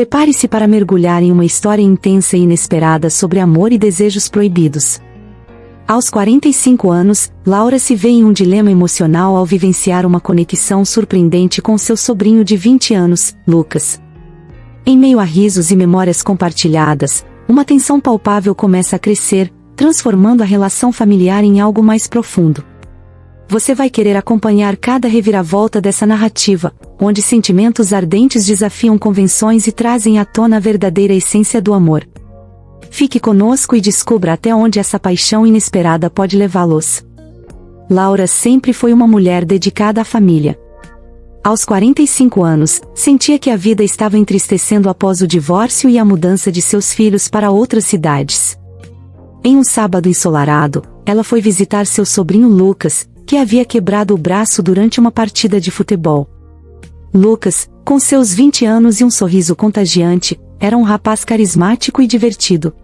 Prepare-se para mergulhar em uma história intensa e inesperada sobre amor e desejos proibidos. Aos 45 anos, Laura se vê em um dilema emocional ao vivenciar uma conexão surpreendente com seu sobrinho de 20 anos, Lucas. Em meio a risos e memórias compartilhadas, uma tensão palpável começa a crescer, transformando a relação familiar em algo mais profundo. Você vai querer acompanhar cada reviravolta dessa narrativa, onde sentimentos ardentes desafiam convenções e trazem à tona a verdadeira essência do amor. Fique conosco e descubra até onde essa paixão inesperada pode levá-los. Laura sempre foi uma mulher dedicada à família. Aos 45 anos, sentia que a vida estava entristecendo após o divórcio e a mudança de seus filhos para outras cidades. Em um sábado ensolarado, ela foi visitar seu sobrinho Lucas, que havia quebrado o braço durante uma partida de futebol. Lucas, com seus 20 anos e um sorriso contagiante, era um rapaz carismático e divertido.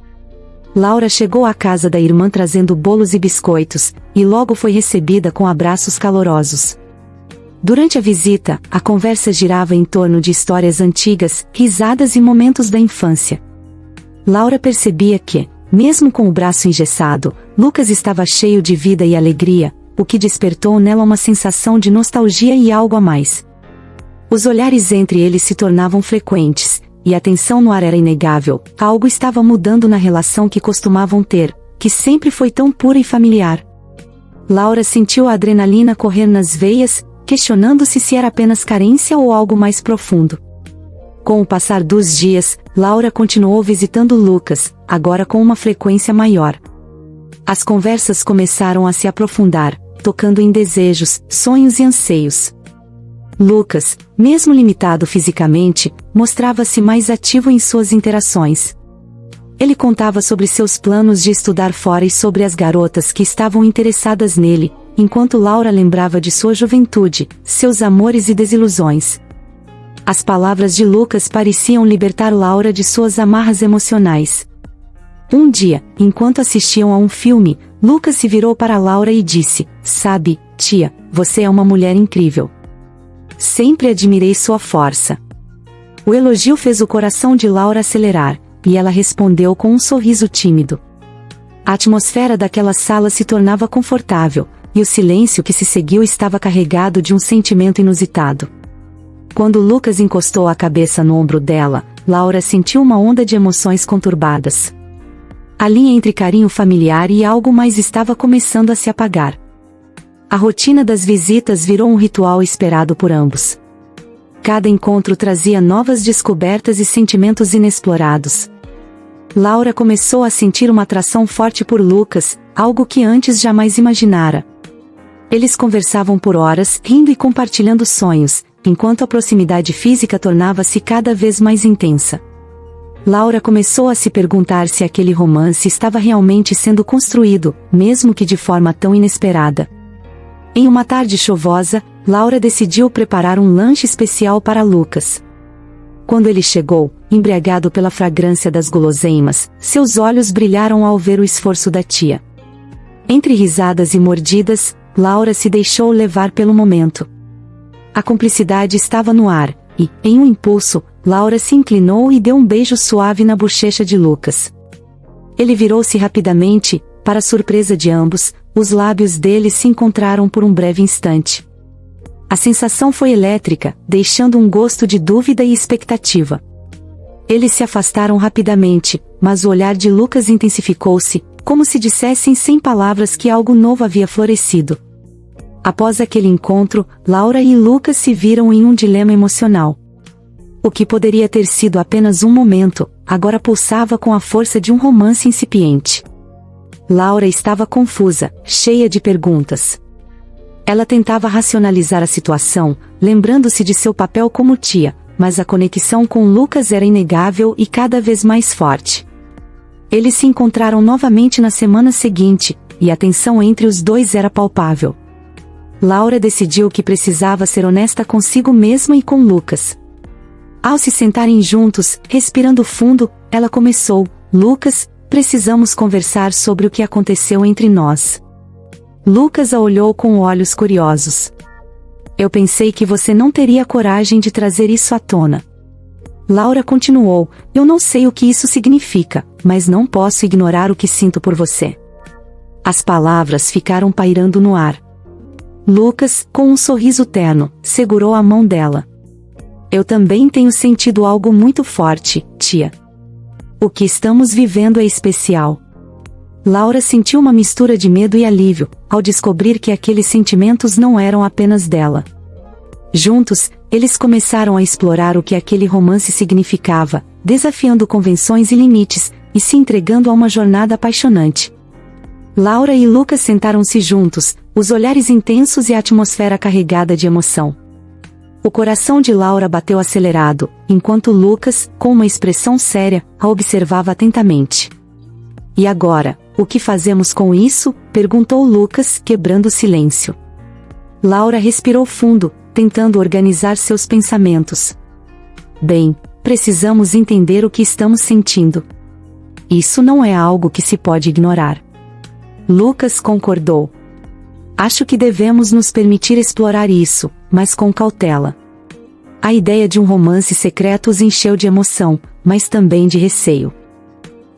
Laura chegou à casa da irmã trazendo bolos e biscoitos, e logo foi recebida com abraços calorosos. Durante a visita, a conversa girava em torno de histórias antigas, risadas e momentos da infância. Laura percebia que, mesmo com o braço engessado, Lucas estava cheio de vida e alegria, o que despertou nela uma sensação de nostalgia e algo a mais. Os olhares entre eles se tornavam frequentes, e a tensão no ar era inegável. Algo estava mudando na relação que costumavam ter, que sempre foi tão pura e familiar. Laura sentiu a adrenalina correr nas veias, questionando-se se era apenas carência ou algo mais profundo. Com o passar dos dias, Laura continuou visitando Lucas, agora com uma frequência maior. As conversas começaram a se aprofundar, tocando em desejos, sonhos e anseios. Lucas, mesmo limitado fisicamente, mostrava-se mais ativo em suas interações. Ele contava sobre seus planos de estudar fora e sobre as garotas que estavam interessadas nele, enquanto Laura lembrava de sua juventude, seus amores e desilusões. As palavras de Lucas pareciam libertar Laura de suas amarras emocionais. Um dia, enquanto assistiam a um filme, Lucas se virou para Laura e disse: "Sabe, tia, você é uma mulher incrível. Sempre admirei sua força." O elogio fez o coração de Laura acelerar, e ela respondeu com um sorriso tímido. A atmosfera daquela sala se tornava confortável, e o silêncio que se seguiu estava carregado de um sentimento inusitado. Quando Lucas encostou a cabeça no ombro dela, Laura sentiu uma onda de emoções conturbadas. A linha entre carinho familiar e algo mais estava começando a se apagar. A rotina das visitas virou um ritual esperado por ambos. Cada encontro trazia novas descobertas e sentimentos inexplorados. Laura começou a sentir uma atração forte por Lucas, algo que antes jamais imaginara. Eles conversavam por horas, rindo e compartilhando sonhos, enquanto a proximidade física tornava-se cada vez mais intensa. Laura começou a se perguntar se aquele romance estava realmente sendo construído, mesmo que de forma tão inesperada. Em uma tarde chuvosa, Laura decidiu preparar um lanche especial para Lucas. Quando ele chegou, embriagado pela fragrância das guloseimas, seus olhos brilharam ao ver o esforço da tia. Entre risadas e mordidas, Laura se deixou levar pelo momento. A cumplicidade estava no ar, e, em um impulso, Laura se inclinou e deu um beijo suave na bochecha de Lucas. Ele virou-se rapidamente, para surpresa de ambos, os lábios dele se encontraram por um breve instante. A sensação foi elétrica, deixando um gosto de dúvida e expectativa. Eles se afastaram rapidamente, mas o olhar de Lucas intensificou-se, como se dissessem sem palavras que algo novo havia florescido. Após aquele encontro, Laura e Lucas se viram em um dilema emocional. O que poderia ter sido apenas um momento, agora pulsava com a força de um romance incipiente. Laura estava confusa, cheia de perguntas. Ela tentava racionalizar a situação, lembrando-se de seu papel como tia, mas a conexão com Lucas era inegável e cada vez mais forte. Eles se encontraram novamente na semana seguinte, e a tensão entre os dois era palpável. Laura decidiu que precisava ser honesta consigo mesma e com Lucas. Ao se sentarem juntos, respirando fundo, ela começou: "Lucas, precisamos conversar sobre o que aconteceu entre nós." Lucas a olhou com olhos curiosos. "Eu pensei que você não teria coragem de trazer isso à tona." Laura continuou: eu não sei o que isso significa, mas não posso ignorar o que sinto por você. As palavras ficaram pairando no ar. Lucas, com um sorriso terno, segurou a mão dela. Eu também tenho sentido algo muito forte, tia. O que estamos vivendo é especial. Laura sentiu uma mistura de medo e alívio, ao descobrir que aqueles sentimentos não eram apenas dela. Juntos, eles começaram a explorar o que aquele romance significava, desafiando convenções e limites, e se entregando a uma jornada apaixonante. Laura e Lucas sentaram-se juntos, os olhares intensos e a atmosfera carregada de emoção. O coração de Laura bateu acelerado, enquanto Lucas, com uma expressão séria, a observava atentamente. E agora, o que fazemos com isso? Perguntou Lucas, quebrando o silêncio. Laura respirou fundo, tentando organizar seus pensamentos. Bem, precisamos entender o que estamos sentindo. Isso não é algo que se pode ignorar. Lucas concordou. Acho que devemos nos permitir explorar isso, mas com cautela. A ideia de um romance secreto os encheu de emoção, mas também de receio.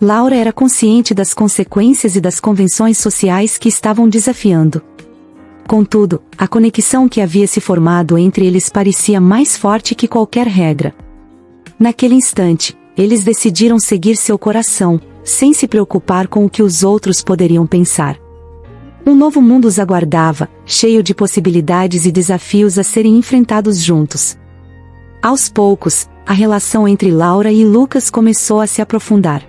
Laura era consciente das consequências e das convenções sociais que estavam desafiando. Contudo, a conexão que havia se formado entre eles parecia mais forte que qualquer regra. Naquele instante, eles decidiram seguir seu coração, sem se preocupar com o que os outros poderiam pensar. Um novo mundo os aguardava, cheio de possibilidades e desafios a serem enfrentados juntos. Aos poucos, a relação entre Laura e Lucas começou a se aprofundar.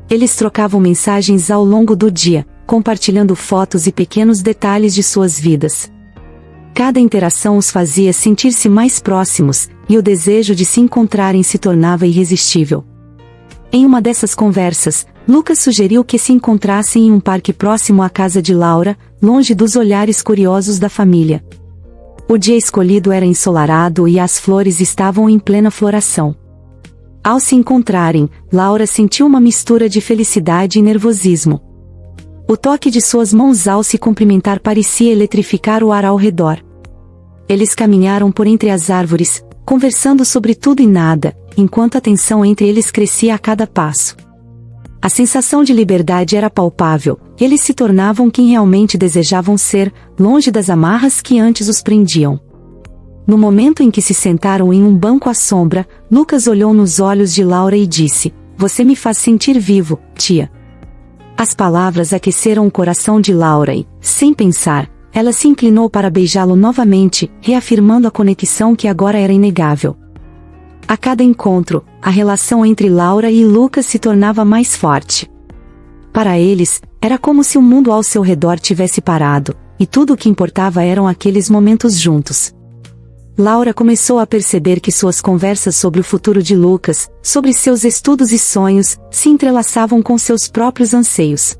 Eles trocavam mensagens ao longo do dia, compartilhando fotos e pequenos detalhes de suas vidas. Cada interação os fazia sentir-se mais próximos, e o desejo de se encontrarem se tornava irresistível. Em uma dessas conversas, Lucas sugeriu que se encontrassem em um parque próximo à casa de Laura, longe dos olhares curiosos da família. O dia escolhido era ensolarado e as flores estavam em plena floração. Ao se encontrarem, Laura sentiu uma mistura de felicidade e nervosismo. O toque de suas mãos ao se cumprimentar parecia eletrificar o ar ao redor. Eles caminharam por entre as árvores, conversando sobre tudo e nada, enquanto a tensão entre eles crescia a cada passo. A sensação de liberdade era palpável, eles se tornavam quem realmente desejavam ser, longe das amarras que antes os prendiam. No momento em que se sentaram em um banco à sombra, Lucas olhou nos olhos de Laura e disse: "Você me faz sentir vivo, tia." As palavras aqueceram o coração de Laura e, sem pensar, ela se inclinou para beijá-lo novamente, reafirmando a conexão que agora era inegável. A cada encontro, a relação entre Laura e Lucas se tornava mais forte. Para eles, era como se o mundo ao seu redor tivesse parado, e tudo o que importava eram aqueles momentos juntos. Laura começou a perceber que suas conversas sobre o futuro de Lucas, sobre seus estudos e sonhos, se entrelaçavam com seus próprios anseios.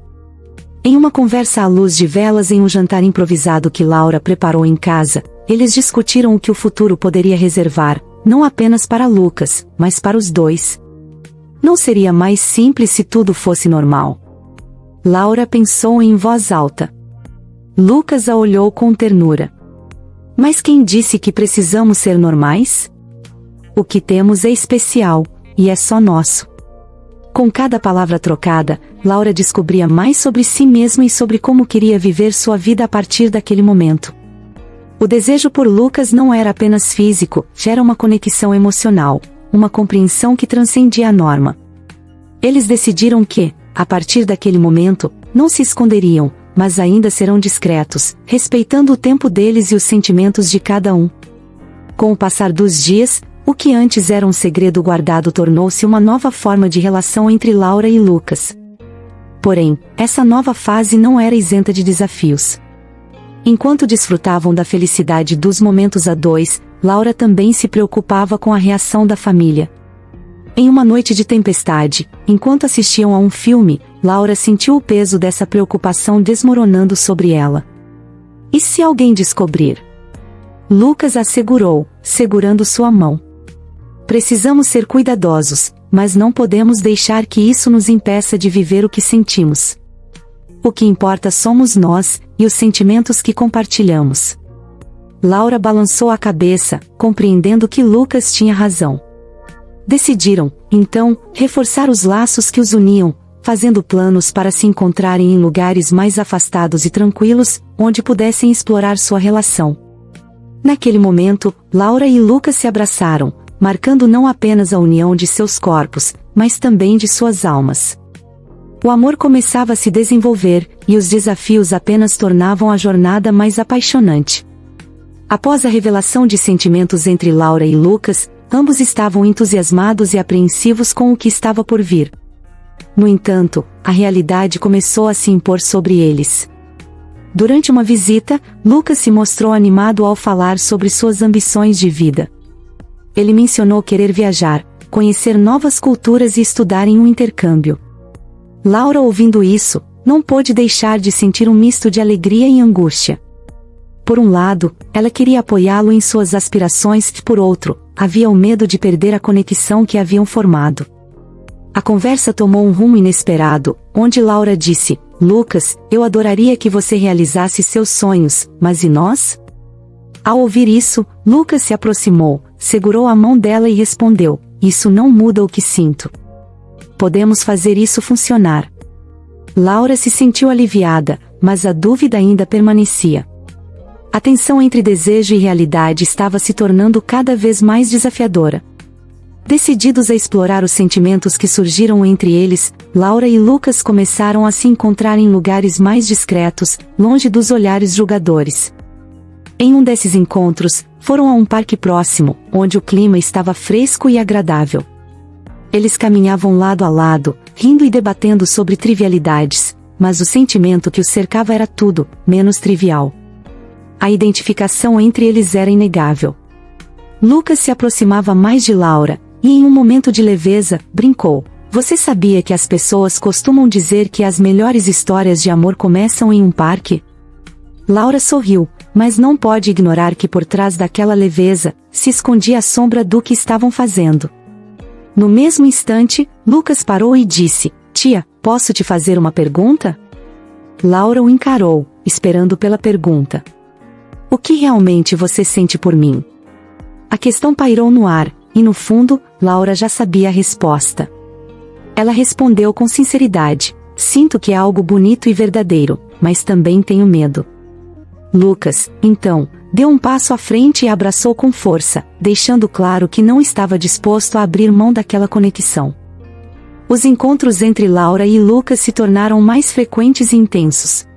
Em uma conversa à luz de velas em um jantar improvisado que Laura preparou em casa, eles discutiram o que o futuro poderia reservar, não apenas para Lucas, mas para os dois. Não seria mais simples se tudo fosse normal? Laura pensou em voz alta. Lucas a olhou com ternura. Mas quem disse que precisamos ser normais? O que temos é especial, e é só nosso. Com cada palavra trocada, Laura descobria mais sobre si mesma e sobre como queria viver sua vida a partir daquele momento. O desejo por Lucas não era apenas físico, era uma conexão emocional, uma compreensão que transcendia a norma. Eles decidiram que, a partir daquele momento, não se esconderiam, mas ainda serão discretos, respeitando o tempo deles e os sentimentos de cada um. Com o passar dos dias, o que antes era um segredo guardado tornou-se uma nova forma de relação entre Laura e Lucas. Porém, essa nova fase não era isenta de desafios. Enquanto desfrutavam da felicidade dos momentos a dois, Laura também se preocupava com a reação da família. Em uma noite de tempestade, enquanto assistiam a um filme, Laura sentiu o peso dessa preocupação desmoronando sobre ela. E se alguém descobrir? Lucas assegurou, segurando sua mão. Precisamos ser cuidadosos, mas não podemos deixar que isso nos impeça de viver o que sentimos. O que importa somos nós, e os sentimentos que compartilhamos. Laura balançou a cabeça, compreendendo que Lucas tinha razão. Decidiram, então, reforçar os laços que os uniam, fazendo planos para se encontrarem em lugares mais afastados e tranquilos, onde pudessem explorar sua relação. Naquele momento, Laura e Lucas se abraçaram, marcando não apenas a união de seus corpos, mas também de suas almas. O amor começava a se desenvolver, e os desafios apenas tornavam a jornada mais apaixonante. Após a revelação de sentimentos entre Laura e Lucas, ambos estavam entusiasmados e apreensivos com o que estava por vir. No entanto, a realidade começou a se impor sobre eles. Durante uma visita, Lucas se mostrou animado ao falar sobre suas ambições de vida. Ele mencionou querer viajar, conhecer novas culturas e estudar em um intercâmbio. Laura, ouvindo isso, não pôde deixar de sentir um misto de alegria e angústia. Por um lado, ela queria apoiá-lo em suas aspirações e, por outro, havia o medo de perder a conexão que haviam formado. A conversa tomou um rumo inesperado, onde Laura disse: Lucas, eu adoraria que você realizasse seus sonhos, mas e nós? Ao ouvir isso, Lucas se aproximou, segurou a mão dela e respondeu: isso não muda o que sinto. Podemos fazer isso funcionar. Laura se sentiu aliviada, mas a dúvida ainda permanecia. A tensão entre desejo e realidade estava se tornando cada vez mais desafiadora. Decididos a explorar os sentimentos que surgiram entre eles, Laura e Lucas começaram a se encontrar em lugares mais discretos, longe dos olhares julgadores. Em um desses encontros, foram a um parque próximo, onde o clima estava fresco e agradável. Eles caminhavam lado a lado, rindo e debatendo sobre trivialidades, mas o sentimento que os cercava era tudo, menos trivial. A identificação entre eles era inegável. Lucas se aproximava mais de Laura, e em um momento de leveza, brincou: você sabia que as pessoas costumam dizer que as melhores histórias de amor começam em um parque? Laura sorriu, mas não pode ignorar que por trás daquela leveza, se escondia a sombra do que estavam fazendo. No mesmo instante, Lucas parou e disse: tia, posso te fazer uma pergunta? Laura o encarou, esperando pela pergunta. O que realmente você sente por mim? A questão pairou no ar, e no fundo, Laura já sabia a resposta. Ela respondeu com sinceridade: sinto que é algo bonito e verdadeiro, mas também tenho medo. Lucas, então, deu um passo à frente e abraçou com força, deixando claro que não estava disposto a abrir mão daquela conexão. Os encontros entre Laura e Lucas se tornaram mais frequentes e intensos.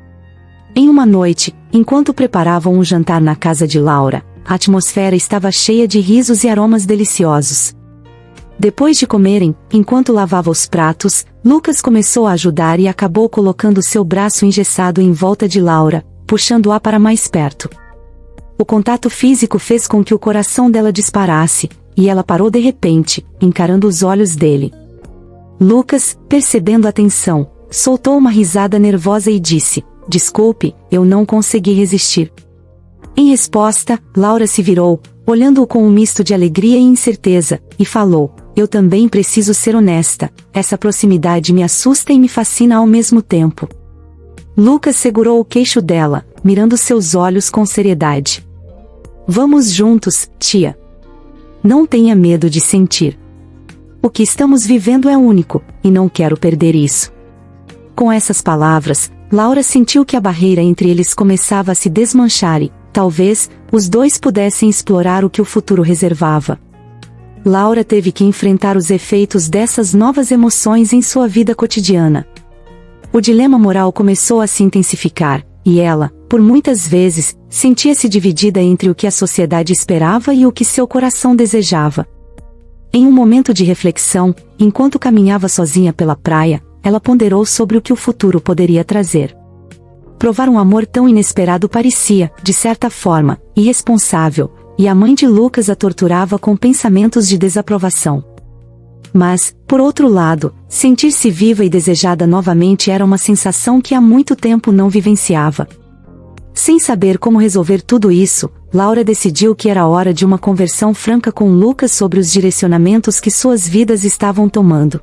Em uma noite, enquanto preparavam um jantar na casa de Laura, a atmosfera estava cheia de risos e aromas deliciosos. Depois de comerem, enquanto lavava os pratos, Lucas começou a ajudar e acabou colocando seu braço engessado em volta de Laura, puxando-a para mais perto. O contato físico fez com que o coração dela disparasse, e ela parou de repente, encarando os olhos dele. Lucas, percebendo a tensão, soltou uma risada nervosa e disse: desculpe, eu não consegui resistir. Em resposta, Laura se virou, olhando-o com um misto de alegria e incerteza, e falou: eu também preciso ser honesta, essa proximidade me assusta e me fascina ao mesmo tempo. Lucas segurou o queixo dela, mirando seus olhos com seriedade. Vamos juntos, tia. Não tenha medo de sentir. O que estamos vivendo é único, e não quero perder isso. Com essas palavras, Laura sentiu que a barreira entre eles começava a se desmanchar e, talvez, os dois pudessem explorar o que o futuro reservava. Laura teve que enfrentar os efeitos dessas novas emoções em sua vida cotidiana. O dilema moral começou a se intensificar, e ela, por muitas vezes, sentia-se dividida entre o que a sociedade esperava e o que seu coração desejava. Em um momento de reflexão, enquanto caminhava sozinha pela praia, ela ponderou sobre o que o futuro poderia trazer. Provar um amor tão inesperado parecia, de certa forma, irresponsável, e a mãe de Lucas a torturava com pensamentos de desaprovação. Mas, por outro lado, sentir-se viva e desejada novamente era uma sensação que há muito tempo não vivenciava. Sem saber como resolver tudo isso, Laura decidiu que era hora de uma conversão franca com Lucas sobre os direcionamentos que suas vidas estavam tomando.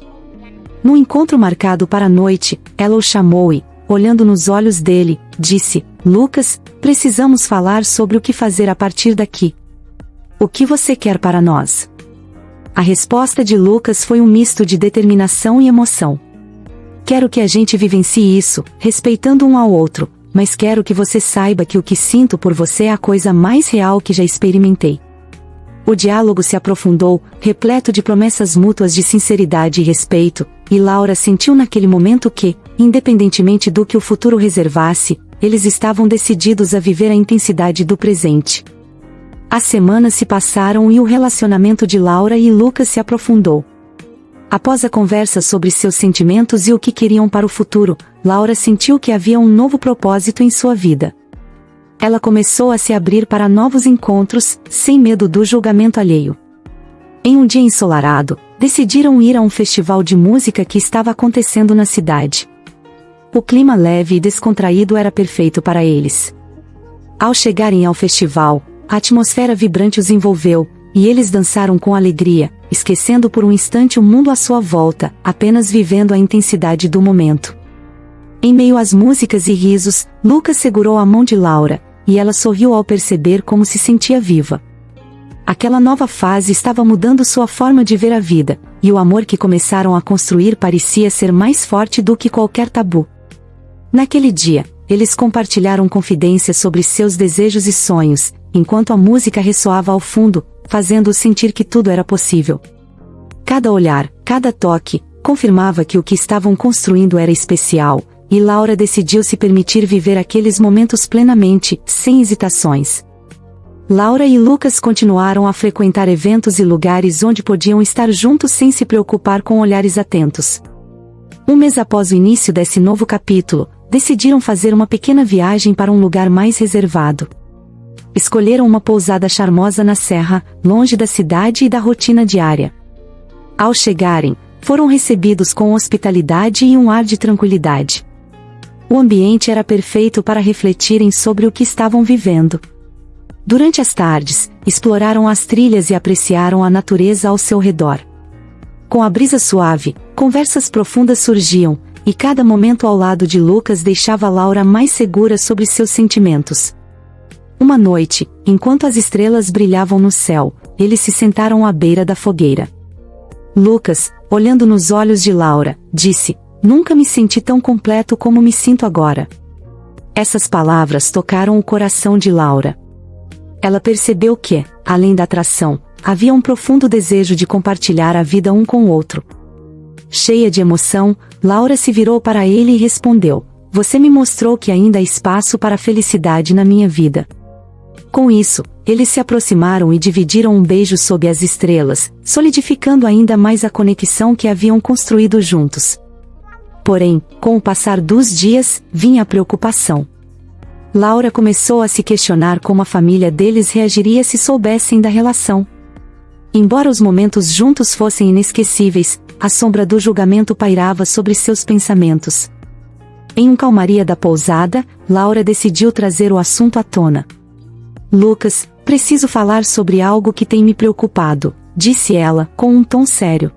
No encontro marcado para a noite, ela o chamou e, olhando nos olhos dele, disse: Lucas, precisamos falar sobre o que fazer a partir daqui. O que você quer para nós? A resposta de Lucas foi um misto de determinação e emoção. Quero que a gente vivencie isso, respeitando um ao outro, mas quero que você saiba que o que sinto por você é a coisa mais real que já experimentei. O diálogo se aprofundou, repleto de promessas mútuas de sinceridade e respeito, e Laura sentiu naquele momento que, independentemente do que o futuro reservasse, eles estavam decididos a viver a intensidade do presente. As semanas se passaram e o relacionamento de Laura e Lucas se aprofundou. Após a conversa sobre seus sentimentos e o que queriam para o futuro, Laura sentiu que havia um novo propósito em sua vida. Ela começou a se abrir para novos encontros, sem medo do julgamento alheio. Em um dia ensolarado, decidiram ir a um festival de música que estava acontecendo na cidade. O clima leve e descontraído era perfeito para eles. Ao chegarem ao festival, a atmosfera vibrante os envolveu, e eles dançaram com alegria, esquecendo por um instante o mundo à sua volta, apenas vivendo a intensidade do momento. Em meio às músicas e risos, Lucas segurou a mão de Laura, e ela sorriu ao perceber como se sentia viva. Aquela nova fase estava mudando sua forma de ver a vida, e o amor que começaram a construir parecia ser mais forte do que qualquer tabu. Naquele dia, eles compartilharam confidências sobre seus desejos e sonhos, enquanto a música ressoava ao fundo, fazendo-os sentir que tudo era possível. Cada olhar, cada toque, confirmava que o que estavam construindo era especial, e Laura decidiu se permitir viver aqueles momentos plenamente, sem hesitações. Laura e Lucas continuaram a frequentar eventos e lugares onde podiam estar juntos sem se preocupar com olhares atentos. Um mês após o início desse novo capítulo, decidiram fazer uma pequena viagem para um lugar mais reservado. Escolheram uma pousada charmosa na serra, longe da cidade e da rotina diária. Ao chegarem, foram recebidos com hospitalidade e um ar de tranquilidade. O ambiente era perfeito para refletirem sobre o que estavam vivendo. Durante as tardes, exploraram as trilhas e apreciaram a natureza ao seu redor. Com a brisa suave, conversas profundas surgiam, e cada momento ao lado de Lucas deixava Laura mais segura sobre seus sentimentos. Uma noite, enquanto as estrelas brilhavam no céu, eles se sentaram à beira da fogueira. Lucas, olhando nos olhos de Laura, disse: "Nunca me senti tão completo como me sinto agora." Essas palavras tocaram o coração de Laura. Ela percebeu que, além da atração, havia um profundo desejo de compartilhar a vida um com o outro. Cheia de emoção, Laura se virou para ele e respondeu: "Você me mostrou que ainda há espaço para a felicidade na minha vida." Com isso, eles se aproximaram e dividiram um beijo sob as estrelas, solidificando ainda mais a conexão que haviam construído juntos. Porém, com o passar dos dias, vinha a preocupação. Laura começou a se questionar como a família deles reagiria se soubessem da relação. Embora os momentos juntos fossem inesquecíveis, a sombra do julgamento pairava sobre seus pensamentos. Em uma calmaria da pousada, Laura decidiu trazer o assunto à tona. "Lucas, preciso falar sobre algo que tem me preocupado", disse ela, com um tom sério.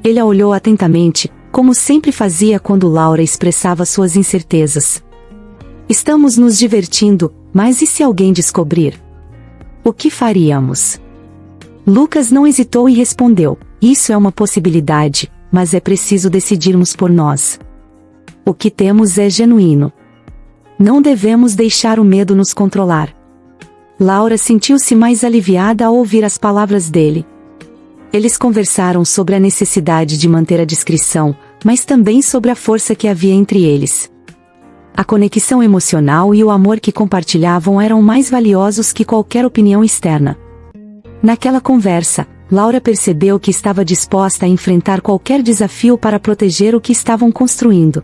Ele a olhou atentamente, como sempre fazia quando Laura expressava suas incertezas. "Estamos nos divertindo, mas e se alguém descobrir? O que faríamos?" Lucas não hesitou e respondeu: "Isso é uma possibilidade, mas é preciso decidirmos por nós. O que temos é genuíno. Não devemos deixar o medo nos controlar." Laura sentiu-se mais aliviada ao ouvir as palavras dele. Eles conversaram sobre a necessidade de manter a discrição, mas também sobre a força que havia entre eles. A conexão emocional e o amor que compartilhavam eram mais valiosos que qualquer opinião externa. Naquela conversa, Laura percebeu que estava disposta a enfrentar qualquer desafio para proteger o que estavam construindo.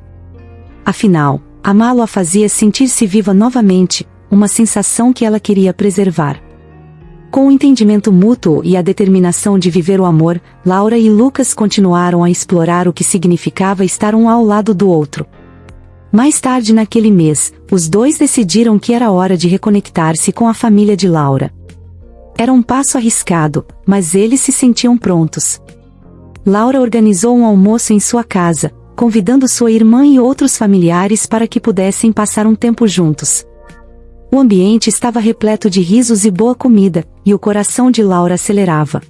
Afinal, amá-lo a fazia sentir-se viva novamente, uma sensação que ela queria preservar. Com o entendimento mútuo e a determinação de viver o amor, Laura e Lucas continuaram a explorar o que significava estar um ao lado do outro. Mais tarde naquele mês, os dois decidiram que era hora de reconectar-se com a família de Laura. Era um passo arriscado, mas eles se sentiam prontos. Laura organizou um almoço em sua casa, convidando sua irmã e outros familiares para que pudessem passar um tempo juntos. O ambiente estava repleto de risos e boa comida, e o coração de Laura acelerava.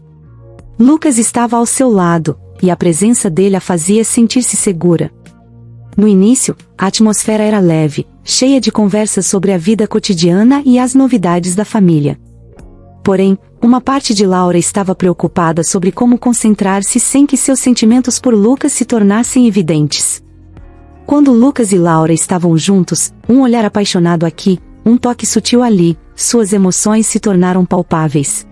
Lucas estava ao seu lado, e a presença dele a fazia sentir-se segura. No início, a atmosfera era leve, cheia de conversas sobre a vida cotidiana e as novidades da família. Porém, uma parte de Laura estava preocupada sobre como concentrar-se sem que seus sentimentos por Lucas se tornassem evidentes. Quando Lucas e Laura estavam juntos, um olhar apaixonado aqui, um toque sutil ali, suas emoções se tornaram palpáveis.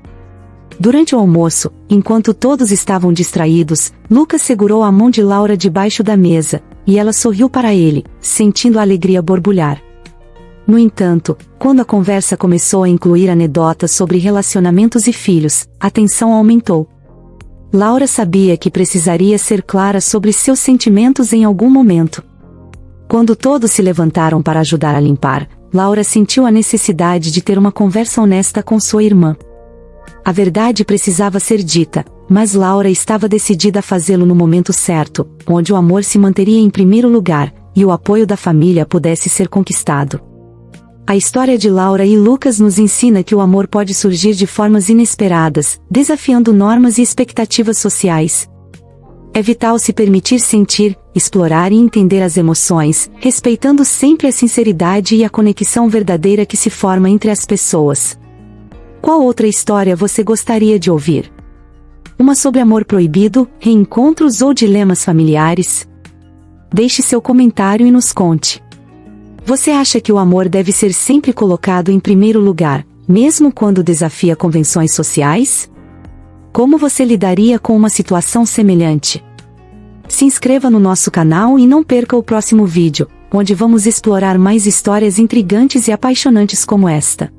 Durante o almoço, enquanto todos estavam distraídos, Lucas segurou a mão de Laura debaixo da mesa, e ela sorriu para ele, sentindo a alegria borbulhar. No entanto, quando a conversa começou a incluir anedotas sobre relacionamentos e filhos, a tensão aumentou. Laura sabia que precisaria ser clara sobre seus sentimentos em algum momento. Quando todos se levantaram para ajudar a limpar, Laura sentiu a necessidade de ter uma conversa honesta com sua irmã. A verdade precisava ser dita, mas Laura estava decidida a fazê-lo no momento certo, onde o amor se manteria em primeiro lugar, e o apoio da família pudesse ser conquistado. A história de Laura e Lucas nos ensina que o amor pode surgir de formas inesperadas, desafiando normas e expectativas sociais. É vital se permitir sentir, explorar e entender as emoções, respeitando sempre a sinceridade e a conexão verdadeira que se forma entre as pessoas. Qual outra história você gostaria de ouvir? Uma sobre amor proibido, reencontros ou dilemas familiares? Deixe seu comentário e nos conte. Você acha que o amor deve ser sempre colocado em primeiro lugar, mesmo quando desafia convenções sociais? Como você lidaria com uma situação semelhante? Se inscreva no nosso canal e não perca o próximo vídeo, onde vamos explorar mais histórias intrigantes e apaixonantes como esta.